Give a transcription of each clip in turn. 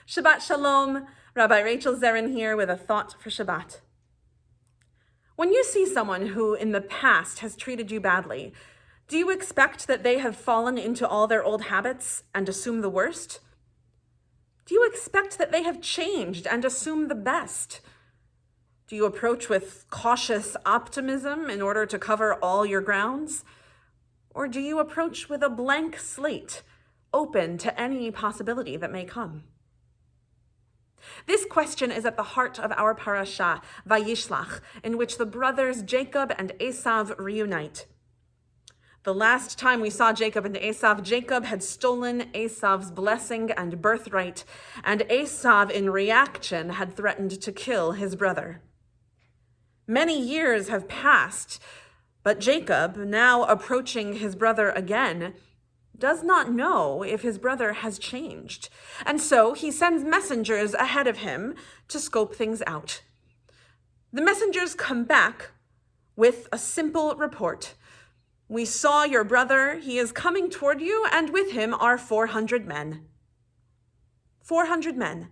Shabbat Shalom, Rabbi Rachel Zerin here with a thought for Shabbat. When you see someone who in the past has treated you badly, do you expect that they have fallen into all their old habits and assume the worst? Do you expect that they have changed and assume the best? Do you approach with cautious optimism in order to cover all your grounds? Or do you approach with a blank slate, open to any possibility that may come? This question is at the heart of our Parashat Vayishlach, in which the brothers Jacob and Esav reunite. The last time we saw Jacob and Esav, Jacob had stolen Esav's blessing and birthright, and Esav, in reaction, had threatened to kill his brother. Many years have passed, but Jacob, now approaching his brother again, does not know if his brother has changed, and so he sends messengers ahead of him to scope things out. The messengers come back with a simple report. We saw your brother, he is coming toward you, and with him are 400 men. 400 men,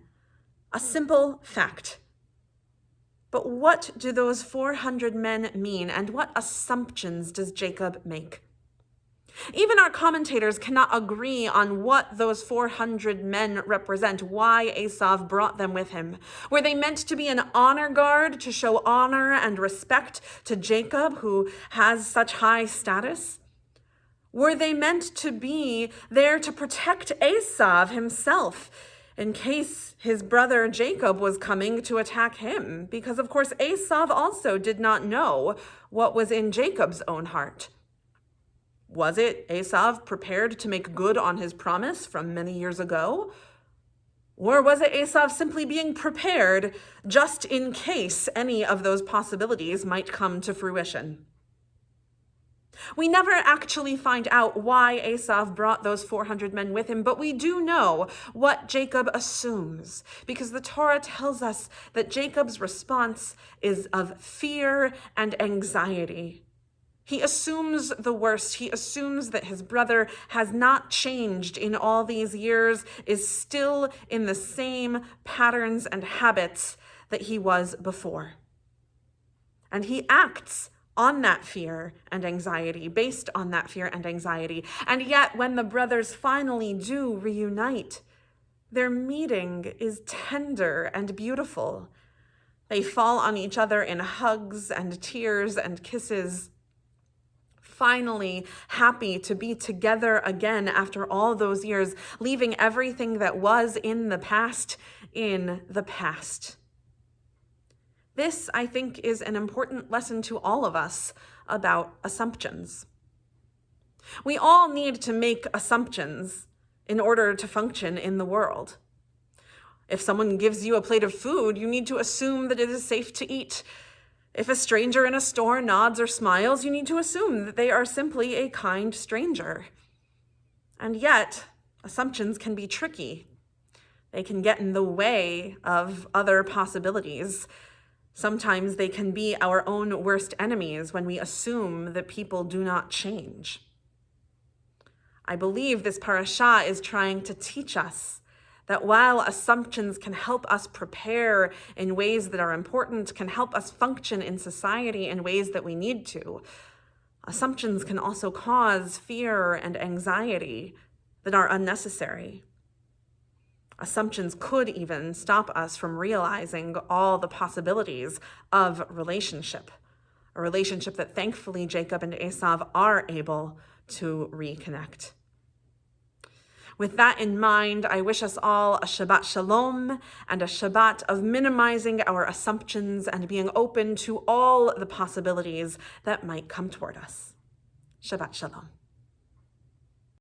a simple fact. But what do those 400 men mean, and what assumptions does Jacob make? Even our commentators cannot agree on what those 400 men represent, why Esav brought them with him. Were they meant to be an honor guard to show honor and respect to Jacob, who has such high status? Were they meant to be there to protect Esav himself in case his brother Jacob was coming to attack him? Because, of course, Esav also did not know what was in Jacob's own heart. Was it Esav prepared to make good on his promise from many years ago? Or was it Esav simply being prepared just in case any of those possibilities might come to fruition? We never actually find out why Esav brought those 400 men with him, but we do know what Jacob assumes, because the Torah tells us that Jacob's response is of fear and anxiety. He assumes the worst. He assumes that his brother has not changed in all these years, is still in the same patterns and habits that he was before. And he acts on that fear and anxiety, based on that fear and anxiety. And yet, when the brothers finally do reunite, their meeting is tender and beautiful. They fall on each other in hugs and tears and kisses, finally happy to be together again after all those years, leaving everything that was in the past in the past. This, I think, is an important lesson to all of us about assumptions. We all need to make assumptions in order to function in the world. If someone gives you a plate of food, you need to assume that it is safe to eat. If a stranger in a store nods or smiles, you need to assume that they are simply a kind stranger. And yet, assumptions can be tricky. They can get in the way of other possibilities. Sometimes they can be our own worst enemies when we assume that people do not change. I believe this parasha is trying to teach us that while assumptions can help us prepare in ways that are important, can help us function in society in ways that we need to, assumptions can also cause fear and anxiety that are unnecessary. Assumptions could even stop us from realizing all the possibilities of relationship, a relationship that thankfully Jacob and Esav are able to reconnect. With that in mind, I wish us all a Shabbat Shalom and a Shabbat of minimizing our assumptions and being open to all the possibilities that might come toward us. Shabbat Shalom.